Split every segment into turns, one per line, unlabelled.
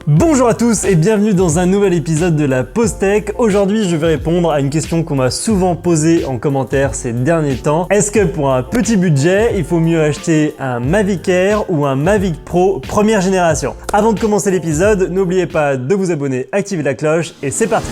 Bonjour à tous et bienvenue dans un nouvel épisode de la Pause Tech. Aujourd'hui, je vais répondre à une question qu'on m'a souvent posée en commentaire ces derniers temps. Est-ce que pour un petit budget, il faut mieux acheter un Mavic Air ou un Mavic Pro première génération? Avant de commencer l'épisode, n'oubliez pas de vous abonner, activer la cloche et c'est parti!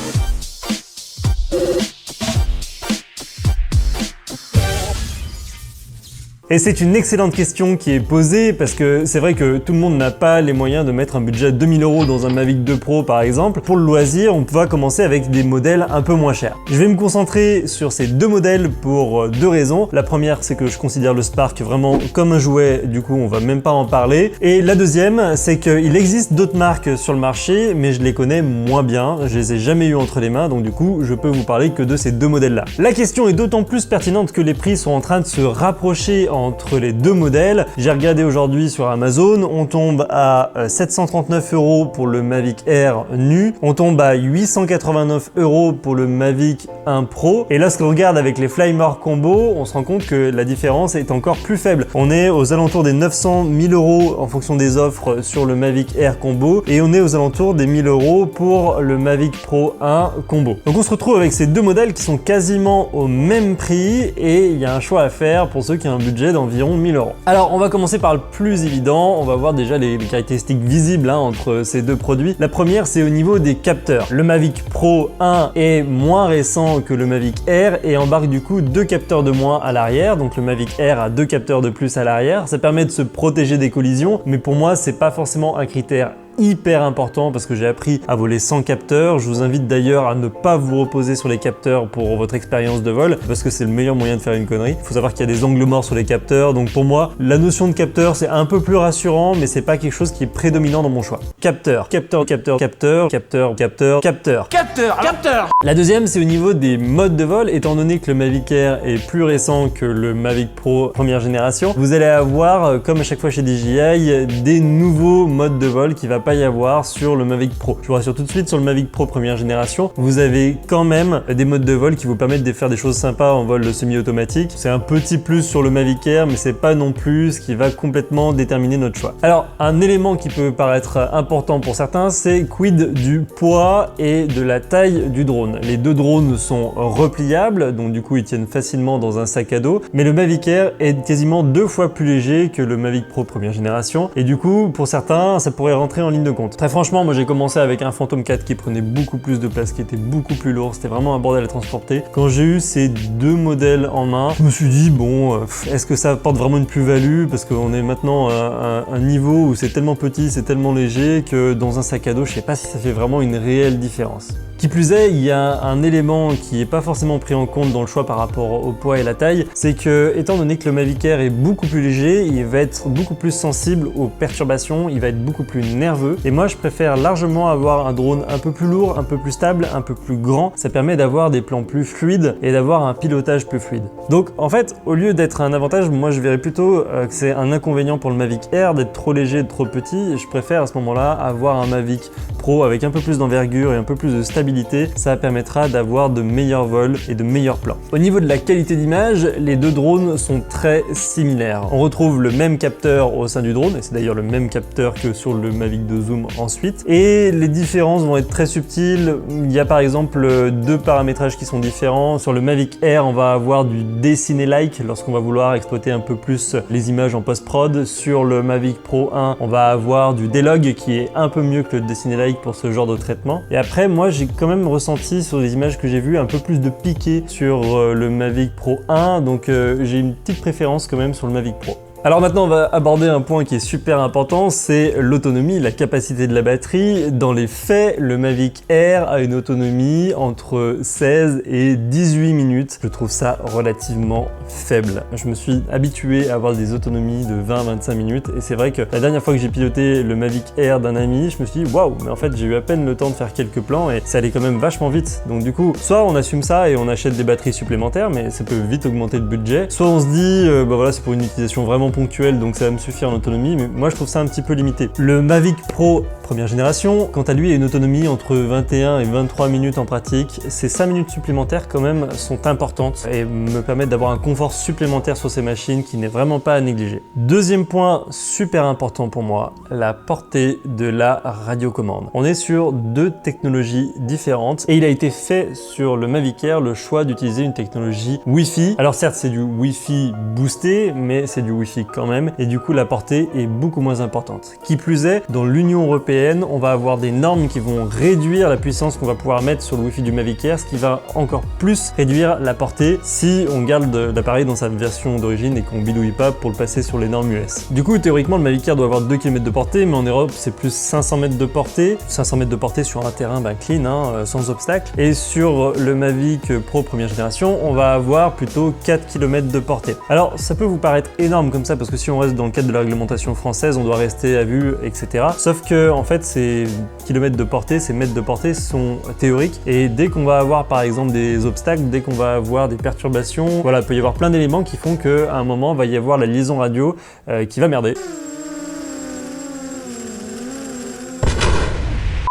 Et c'est une excellente question qui est posée parce que c'est vrai que tout le monde n'a pas les moyens de mettre un budget de 2000 € dans un Mavic 2 Pro par exemple. Pour le loisir, on va commencer avec des modèles un peu moins chers. Je vais me concentrer sur ces deux modèles pour deux raisons. La première, c'est que je considère le Spark vraiment comme un jouet, du coup on va même pas en parler. Et la deuxième, c'est qu'il existe d'autres marques sur le marché, mais je les connais moins bien, je les ai jamais eu entre les mains, donc du coup je peux vous parler que de ces deux modèles-là. La question est d'autant plus pertinente que les prix sont en train de se rapprocher entre les deux modèles. J'ai regardé aujourd'hui sur Amazon, on tombe à 739 € pour le Mavic Air nu, on tombe à 889 € pour le Mavic 1 Pro, et lorsqu'on regarde avec les Flymore Combo, on se rend compte que la différence est encore plus faible. On est aux alentours des 900 000 € en fonction des offres sur le Mavic Air Combo, et on est aux alentours des 1000 € pour le Mavic Pro 1 Combo. Donc on se retrouve avec ces deux modèles qui sont quasiment au même prix, et il y a un choix à faire pour ceux qui ont un budget d'environ 1000 €. Alors on va commencer par le plus évident, on va voir déjà les caractéristiques visibles entre ces deux produits. La première, c'est au niveau des capteurs. Le Mavic Pro 1 est moins récent que le Mavic Air et embarque du coup deux capteurs de moins à l'arrière, donc le Mavic Air a deux capteurs de plus à l'arrière. Ça permet de se protéger des collisions, mais pour moi c'est pas forcément un critère hyper important parce que j'ai appris à voler sans capteur. Je vous invite d'ailleurs à ne pas vous reposer sur les capteurs pour votre expérience de vol parce que c'est le meilleur moyen de faire une connerie. Il faut savoir qu'il y a des angles morts sur les capteurs, donc pour moi la notion de capteur c'est un peu plus rassurant, mais c'est pas quelque chose qui est prédominant dans mon choix. Capteur. La deuxième, c'est au niveau des modes de vol. Étant donné que le Mavic Air est plus récent que le Mavic Pro première génération, vous allez avoir, comme à chaque fois chez DJI, des nouveaux modes de vol qui va pas y avoir sur le Mavic Pro. Je vous rassure tout de suite, sur le Mavic Pro première génération, vous avez quand même des modes de vol qui vous permettent de faire des choses sympas en vol semi-automatique. C'est un petit plus sur le Mavic Air, mais c'est pas non plus ce qui va complètement déterminer notre choix. Alors, un élément qui peut paraître important pour certains, c'est quid du poids et de la taille du drone. Les deux drones sont repliables, donc du coup ils tiennent facilement dans un sac à dos, mais le Mavic Air est quasiment 2 fois plus léger que le Mavic Pro première génération, et du coup pour certains ça pourrait rentrer en ligne de compte. Très franchement, moi j'ai commencé avec un Phantom 4 qui prenait beaucoup plus de place, qui était beaucoup plus lourd, c'était vraiment un bordel à transporter. Quand j'ai eu ces deux modèles en main, je me suis dit bon, est-ce que ça apporte vraiment une plus-value, parce qu'on est maintenant à un niveau où c'est tellement petit, c'est tellement léger que dans un sac à dos, je sais pas si ça fait vraiment une réelle différence. Qui plus est, il y a un élément qui n'est pas forcément pris en compte dans le choix par rapport au poids et la taille, c'est que étant donné que le Mavic Air est beaucoup plus léger, il va être beaucoup plus sensible aux perturbations, il va être beaucoup plus nerveux, et moi je préfère largement avoir un drone un peu plus lourd, un peu plus stable, un peu plus grand. Ça permet d'avoir des plans plus fluides et d'avoir un pilotage plus fluide. Donc en fait, au lieu d'être un avantage, moi je verrais plutôt que c'est un inconvénient pour le Mavic Air d'être trop léger, trop petit, et je préfère à ce moment-là avoir un Mavic Pro avec un peu plus d'envergure et un peu plus de stabilité. Ça permettra d'avoir de meilleurs vols et de meilleurs plans. Au niveau de la qualité d'image, les deux drones sont très similaires. On retrouve le même capteur au sein du drone, et c'est d'ailleurs le même capteur que sur le Mavic 2 Zoom ensuite, et les différences vont être très subtiles. Il y a par exemple deux paramétrages qui sont différents. Sur le Mavic Air, on va avoir du dessiné-like lorsqu'on va vouloir exploiter un peu plus les images en post-prod. Sur le Mavic Pro 1, on va avoir du D-Log qui est un peu mieux que le dessiné-like pour ce genre de traitement. Et après, moi j'ai quand même ressenti sur les images que j'ai vues un peu plus de piqué sur le Mavic Pro 1, donc j'ai une petite préférence quand même sur le Mavic Pro. Alors maintenant on va aborder un point qui est super important, c'est l'autonomie, la capacité de la batterie. Dans les faits, le Mavic Air a une autonomie entre 16 et 18 minutes. Je trouve ça relativement faible. Je me suis habitué à avoir des autonomies de 20-25 minutes, et c'est vrai que la dernière fois que j'ai piloté le Mavic Air d'un ami, je me suis dit waouh, mais en fait j'ai eu à peine le temps de faire quelques plans et ça allait quand même vachement vite. Donc du coup, soit on assume ça et on achète des batteries supplémentaires, mais ça peut vite augmenter le budget, soit on se dit bah voilà, c'est pour une utilisation vraiment ponctuelle, donc ça va me suffire en autonomie, mais moi je trouve ça un petit peu limité. Le Mavic Pro première génération, quant à lui, a une autonomie entre 21 et 23 minutes en pratique. Ces 5 minutes supplémentaires quand même sont importantes et me permettent d'avoir un confort supplémentaire sur ces machines qui n'est vraiment pas à négliger. Deuxième point super important pour moi, la portée de la radiocommande. On est sur deux technologies différentes et il a été fait sur le Mavic Air le choix d'utiliser une technologie Wi-Fi. Alors certes c'est du Wi-Fi boosté, mais c'est du Wi-Fi quand même et du coup la portée est beaucoup moins importante. Qui plus est, dans l'Union européenne, on va avoir des normes qui vont réduire la puissance qu'on va pouvoir mettre sur le Wi-Fi du Mavic Air, ce qui va encore plus réduire la portée si on garde l'appareil dans sa version d'origine et qu'on bidouille pas pour le passer sur les normes US. Du coup, théoriquement, le Mavic Air doit avoir 2 km de portée, mais en Europe, c'est plus 500 mètres de portée. 500 mètres de portée sur un terrain clean, sans obstacle. Et sur le Mavic Pro première génération, on va avoir plutôt 4 km de portée. Alors, ça peut vous paraître énorme comme ça, parce que si on reste dans le cadre de la réglementation française, on doit rester à vue, etc. Sauf que, en fait, ces kilomètres de portée, ces mètres de portée sont théoriques. Et dès qu'on va avoir, par exemple, des obstacles, dès qu'on va avoir des perturbations, voilà, il peut y avoir plein d'éléments qui font qu'à un moment, il va y avoir la liaison radio qui va merder.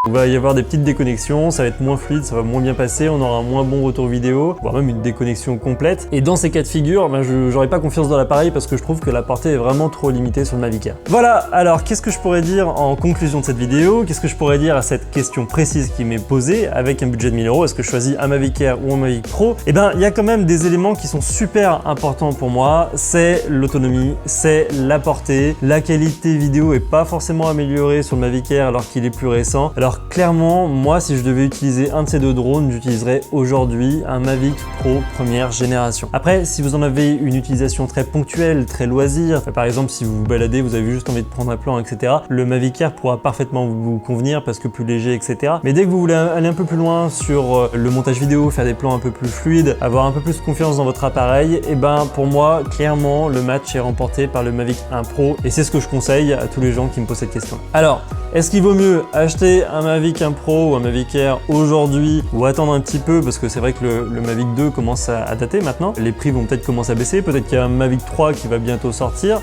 Il va y avoir des petites déconnexions, ça va être moins fluide, ça va moins bien passer, on aura un moins bon retour vidéo, voire même une déconnexion complète. Et dans ces cas de figure, j'aurais pas confiance dans l'appareil parce que je trouve que la portée est vraiment trop limitée sur le Mavic Air. Voilà, alors qu'est-ce que je pourrais dire en conclusion de cette vidéo? Qu'est-ce que je pourrais dire à cette question précise qui m'est posée avec un budget de 1000 €? Est-ce que je choisis un Mavic Air ou un Mavic Pro? Eh ben, il y a quand même des éléments qui sont super importants pour moi. C'est l'autonomie, c'est la portée, la qualité vidéo est pas forcément améliorée sur le Mavic Air alors qu'il est plus récent. Alors clairement, moi, si je devais utiliser un de ces deux drones, j'utiliserais aujourd'hui un Mavic Pro première génération. Après, si vous en avez une utilisation très ponctuelle, très loisir, par exemple, si vous vous baladez, vous avez juste envie de prendre un plan, etc., le Mavic Air pourra parfaitement vous convenir parce que plus léger, etc. Mais dès que vous voulez aller un peu plus loin sur le montage vidéo, faire des plans un peu plus fluides, avoir un peu plus confiance dans votre appareil, et ben pour moi, clairement, le match est remporté par le Mavic 1 Pro et c'est ce que je conseille à tous les gens qui me posent cette question. Alors, est-ce qu'il vaut mieux acheter un Mavic 1 Pro ou un Mavic Air aujourd'hui ou attendre un petit peu parce que c'est vrai que le Mavic 2 commence à dater maintenant. Les prix vont peut-être commencer à baisser, peut-être qu'il y a un Mavic 3 qui va bientôt sortir.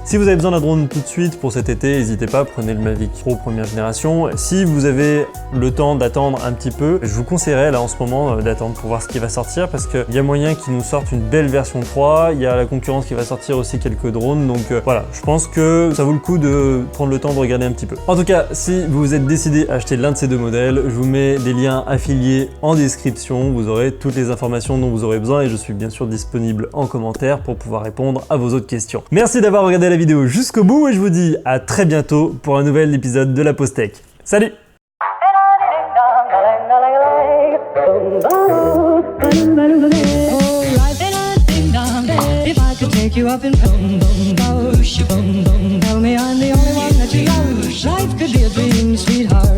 Si vous avez besoin d'un drone tout de suite pour cet été, n'hésitez pas, prenez le Mavic Pro première génération. Si vous avez le temps d'attendre un petit peu, je vous conseillerais là en ce moment d'attendre pour voir ce qui va sortir parce qu'il y a moyen qu'ils nous sortent une belle version 3, il y a la concurrence qui va sortir aussi quelques drones, donc voilà, je pense que ça vaut le coup de prendre le temps de regarder un petit peu. En tout cas, si vous êtes décidé à acheter l'un de ces deux modèles, je vous mets des liens affiliés en description, vous aurez toutes les informations dont vous aurez besoin et je suis bien sûr disponible en commentaire pour pouvoir répondre à vos autres questions. Merci d'avoir regardé la vidéo jusqu'au bout et je vous dis à très bientôt pour un nouvel épisode de la Pause Tech. Salut!
If I could take you up in boom, boom, boom, boom, boom, tell me I'm the only one that you love. Life could be a dream, sweetheart.